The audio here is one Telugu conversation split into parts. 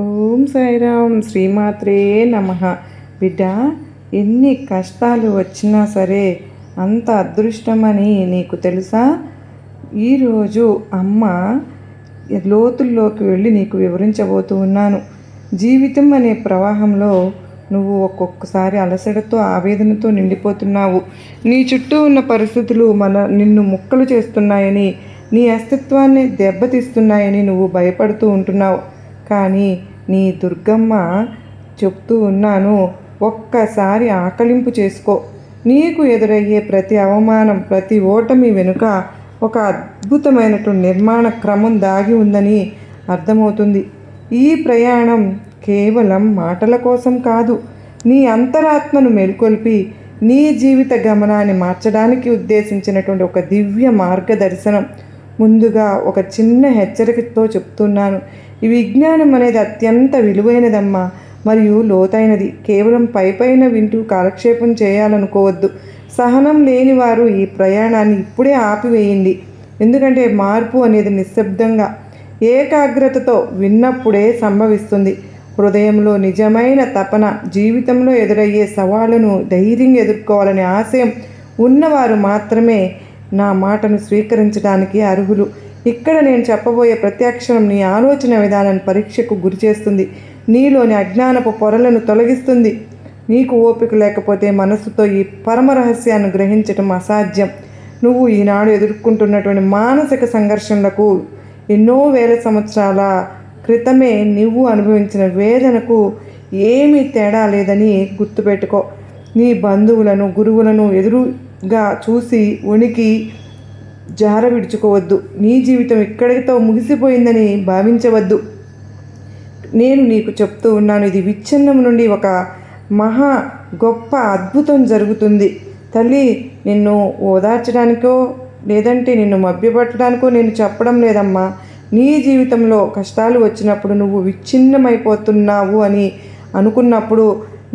ఓం సాయిరామ్. శ్రీమాత్రే నమః. బిడ్డ, ఎన్ని కష్టాలు వచ్చినా సరే అంత అదృష్టమని నీకు తెలుసా? ఈరోజు అమ్మ లోతుల్లోకి వెళ్ళి నీకు వివరించబోతూ ఉన్నాను. జీవితం అనే ప్రవాహంలో నువ్వు ఒక్కొక్కసారి అలసటతో, ఆవేదనతో నిండిపోతున్నావు. నీ చుట్టూ ఉన్న పరిస్థితులు నిన్ను ముక్కలు చేస్తున్నాయని, నీ అస్తిత్వాన్ని దెబ్బతీస్తున్నాయని నువ్వు భయపడుతూ ఉంటున్నావు. కానీ నీ దుర్గమ్మ చెప్తూ ఉన్నాను, ఒక్కసారి ఆకలింపు చేసుకో. నీకు ఎదురయ్యే ప్రతి అవమానం, ప్రతి ఓటమి వెనుక ఒక అద్భుతమైనటువంటి నిర్మాణ క్రమం దాగి ఉందని అర్థమవుతుంది. ఈ ప్రయాణం కేవలం మాటల కోసం కాదు, నీ అంతరాత్మను మేల్కొల్పి నీ జీవిత గమనాన్ని మార్చడానికి ఉద్దేశించినటువంటి ఒక దివ్య మార్గదర్శనం. ముందుగా ఒక చిన్న హెచ్చరికతో చెప్తున్నాను. ఈ విజ్ఞానం అనేది అత్యంత విలువైనదమ్మా, మరియు లోతైనది. కేవలం పైపైన వింటూ కాలక్షేపం చేయాలనుకోవద్దు. సహనం లేని వారు ఈ ప్రయాణాన్ని ఇప్పుడే ఆపివేయండి. ఎందుకంటే మార్పు అనేది నిశ్శబ్దంగా, ఏకాగ్రతతో విన్నప్పుడే సంభవిస్తుంది. హృదయంలో నిజమైన తపన, జీవితంలో ఎదురయ్యే సవాళ్లను ధైర్యంగా ఎదుర్కోవాలనే ఆశయం ఉన్నవారు మాత్రమే నా మాటను స్వీకరించడానికి అర్హులు. ఇక్కడ నేను చెప్పబోయే ప్రత్యక్షరం నీ ఆలోచన విధానాన్ని పరీక్షకు గురిచేస్తుంది. నీలోని అజ్ఞానపు పొరలను తొలగిస్తుంది. నీకు ఓపిక లేకపోతే మనస్సుతో ఈ పరమ రహస్యాన్ని గ్రహించటం అసాధ్యం. నువ్వు ఈనాడు ఎదుర్కొంటున్నటువంటి మానసిక సంఘర్షణలకు ఎన్నో వేల సంవత్సరాల క్రితమే నువ్వు అనుభవించిన వేదనకు ఏమీ తేడా లేదని గుర్తుపెట్టుకో. నీ బంధువులను, గురువులను ఎదురుగా చూసి ఉనికి జార విడుచుకోవద్దు. నీ జీవితం ఇక్కడితో ముగిసిపోయిందని భావించవద్దు. నేను నీకు చెప్తూ ఉన్నాను, ఇది విచ్ఛిన్నం నుండి ఒక మహా గొప్ప అద్భుతం జరుగుతుంది. తల్లి, నిన్ను ఓదార్చడానికో లేదంటే నిన్ను మభ్యపెట్టడానికో నేను చెప్పడం లేదమ్మా. నీ జీవితంలో కష్టాలు వచ్చినప్పుడు నువ్వు విచ్ఛిన్నమైపోతున్నావు అని అనుకున్నప్పుడు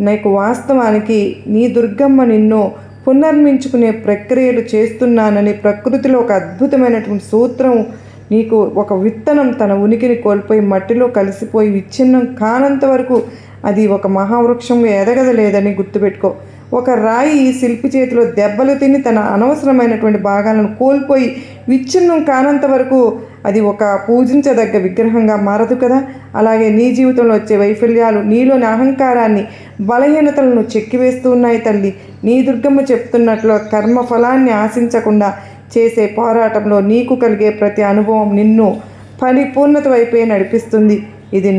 నీకు వాస్తవానికి నీ దుర్గమ్మ నిన్ను పునర్మించుకునే ప్రక్రియలు చేస్తున్నానని ప్రకృతిలో ఒక అద్భుతమైనటువంటి సూత్రం, నీకు ఒక విత్తనం తన ఉనికిని కోల్పోయి మట్టిలో కలిసిపోయి విచ్ఛిన్నం కానంత వరకు అది ఒక మహావృక్షంగా ఎదగదలేదని గుర్తుపెట్టుకో. ఒక రాయి శిల్పి చేతిలో దెబ్బలు తిని తన అనవసరమైనటువంటి భాగాలను కోల్పోయి విచ్ఛిన్నం కానంత వరకు అది ఒక పూజించదగ్గ విగ్రహంగా మారదు కదా. అలాగే నీ జీవితంలో వచ్చే వైఫల్యాలు నీలోని అహంకారాన్ని, బలహీనతలను చెక్కివేస్తూ ఉన్నాయి తల్లి. నీ దుర్గమ్మ చెప్తున్నట్లు కర్మ ఫలాన్ని ఆశించకుండా చేసే పోరాటంలో నీకు కలిగే ప్రతి అనుభవం నిన్ను పరిపూర్ణత వైపే నడిపిస్తుంది. ఇది